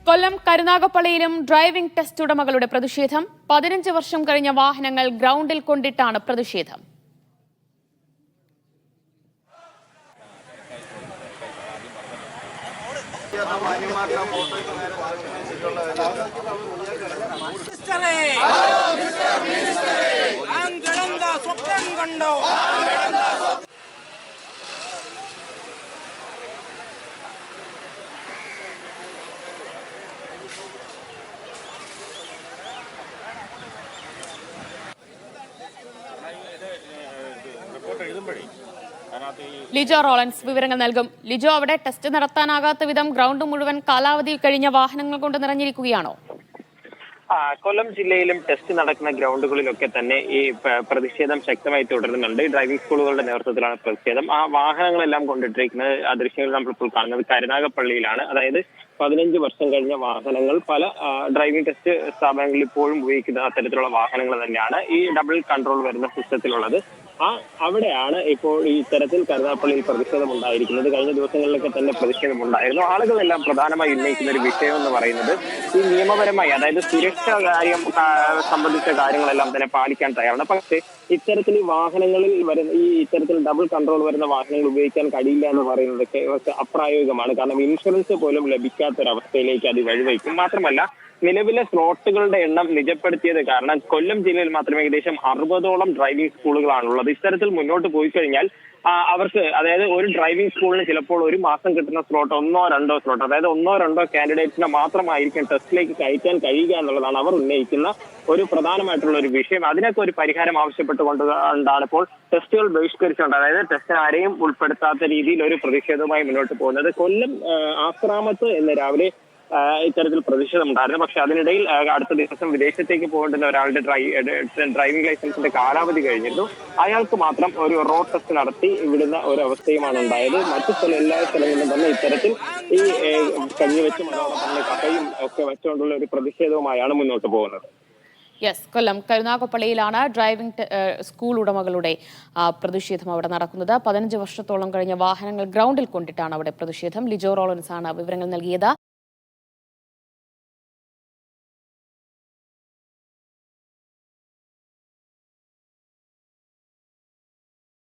കൊല്ലം കരുനാഗപ്പള്ളിയിലും driving test ഉടമകളുടെ പ്രതിഷേധം. 15 വർഷം കഴിഞ്ഞ വാഹനങ്ങൾ ഗ്രൗണ്ടിൽ കൊണ്ടിട്ടാണ് പ്രതിഷേധം. ലിജോ റോളൻസ് വിവരങ്ങൾ നൽകും. ലിജോ, അവിടെ ടെസ്റ്റ് നടത്താനാകാത്ത വിധം ഗ്രൗണ്ട് മുഴുവൻ കാലാവധി കഴിഞ്ഞ വാഹനങ്ങൾ കൊണ്ട് നിറഞ്ഞിരിക്കുകയാണോ? കൊല്ലം ജില്ലയിലും ടെസ്റ്റ് നടക്കുന്ന ഗ്രൗണ്ടുകളിലൊക്കെ തന്നെ ഈ പ്രതിഷേധം ശക്തമായി തുടരുന്നുണ്ട്. ഡ്രൈവിംഗ് സ്കൂളുകളുടെ നേതൃത്വത്തിലാണ് പ്രതിഷേധം. ആ വാഹനങ്ങളെല്ലാം കൊണ്ടിട്ടിരിക്കുന്നത് ആ ദൃശ്യങ്ങൾ നമ്മളിപ്പോൾ കാണുന്നത് കരുനാഗപ്പള്ളിയിലാണ്. അതായത് 15 വർഷം കഴിഞ്ഞ വാഹനങ്ങൾ പല ഡ്രൈവിംഗ് ടെസ്റ്റ് സ്ഥാപനങ്ങളിൽ ഇപ്പോഴും ഉപയോഗിക്കുന്ന അത്തരത്തിലുള്ള വാഹനങ്ങൾ തന്നെയാണ് ഈ ഡബിൾ കൺട്രോൾ വരുന്ന സിസ്റ്റത്തിലുള്ളത്. അവിടെയാണ് ഇപ്പോൾ ഈ ഇത്തരത്തിൽ കരുനാഗപ്പള്ളിയിൽ പ്രതിഷേധം ഉണ്ടായിരിക്കുന്നത്. കഴിഞ്ഞ ദിവസങ്ങളിലൊക്കെ തന്നെ പ്രതിഷേധം ഉണ്ടായിരുന്നു. ആളുകളെല്ലാം പ്രധാനമായി ഉന്നയിക്കുന്ന ഒരു വിഷയം എന്ന് പറയുന്നത് ഈ നിയമപരമായി, അതായത് സുരക്ഷാ കാര്യം സംബന്ധിച്ച കാര്യങ്ങളെല്ലാം തന്നെ പാലിക്കാൻ തയ്യാറാണ്. പക്ഷേ ഇത്തരത്തിൽ ഈ വാഹനങ്ങളിൽ വരുന്ന ഇത്തരത്തിൽ ഡബിൾ കൺട്രോൾ വരുന്ന വാഹനങ്ങൾ ഉപയോഗിക്കാൻ കഴിയില്ല എന്ന് പറയുന്നതൊക്കെ അപ്രായോഗികമാണ്. കാരണം ഇൻഷുറൻസ് പോലും ലഭിക്കാത്തൊരവസ്ഥയിലേക്ക് അത് വഴിവെക്കും. മാത്രമല്ല, നിലവിലെ സ്ലോട്ടുകളുടെ എണ്ണം നിജപ്പെടുത്തിയത് കാരണം കൊല്ലം ജില്ലയിൽ മാത്രമേ ഏകദേശം 60ഓളം ഡ്രൈവിംഗ് സ്കൂളുകളാണുള്ളത്. ഇത്തരത്തിൽ മുന്നോട്ട് പോയി കഴിഞ്ഞാൽ അവർക്ക്, അതായത് ഒരു ഡ്രൈവിംഗ് സ്കൂളിന് ചിലപ്പോൾ ഒരു മാസം കിട്ടുന്ന സ്ലോട്ട് 1-2 സ്ലോട്ട്, അതായത് 1-2 കാൻഡിഡേറ്റ്സിനെ മാത്രമായിരിക്കും ടെസ്റ്റിലേക്ക് കയറ്റാൻ കഴിയുക എന്നുള്ളതാണ് അവർ ഉന്നയിക്കുന്ന ഒരു പ്രധാനമായിട്ടുള്ള ഒരു വിഷയം. അതിനൊക്കെ ഒരു പരിഹാരം ആവശ്യപ്പെട്ടുകൊണ്ടാണ് ഇപ്പോൾ ടെസ്റ്റുകൾ ബഹിഷ്കരിച്ചുകൊണ്ട്, അതായത് ടെസ്റ്റിന് ആരെയും ഉൾപ്പെടുത്താത്ത രീതിയിൽ ഒരു പ്രതിഷേധവുമായി മുന്നോട്ട് പോകുന്നത്. കൊല്ലം ആശ്രാമത്ത് ഇന്ന് രാവിലെ ഇത്തരത്തിൽ പ്രതിഷേധം ഉണ്ടായിരുന്നു. പക്ഷെ അതിനിടയിൽ അടുത്ത ദിവസം വിദേശത്തേക്ക് പോകേണ്ടുന്ന ഒരാളുടെ ഡ്രൈവിംഗ് ലൈസൻസിന്റെ കാലാവധി കഴിഞ്ഞിരുന്നു. അയാൾക്ക് മാത്രം ഒരു റോഡ് ടെസ്റ്റ് നടത്തി വിടുന്ന ഒരു അവസ്ഥയുമാണ് ഉണ്ടായത്. എല്ലാ സ്ഥലങ്ങളിലും തന്നെ ഇത്തരത്തിൽ ഈ കഞ്ഞിവെച്ചും അതോടൊപ്പം തന്നെ കഥയും ഒക്കെ വെച്ചുകൊണ്ടുള്ള ഒരു പ്രതിഷേധവുമായാണ് മുന്നോട്ട് പോകുന്നത്. കൊല്ലം കരുനാഗപ്പള്ളിയിലാണ് ഡ്രൈവിംഗ് സ്കൂൾ ഉടമകളുടെ പ്രതിഷേധം അവിടെ നടക്കുന്നത്. 15 വർഷത്തോളം കഴിഞ്ഞ വാഹനങ്ങൾ ഗ്രൗണ്ടിൽ കൊണ്ടിട്ടാണ് അവിടെ പ്രതിഷേധം. ലിജോ റോളൻസ് ആണ് വിവരങ്ങൾ നൽകിയത്.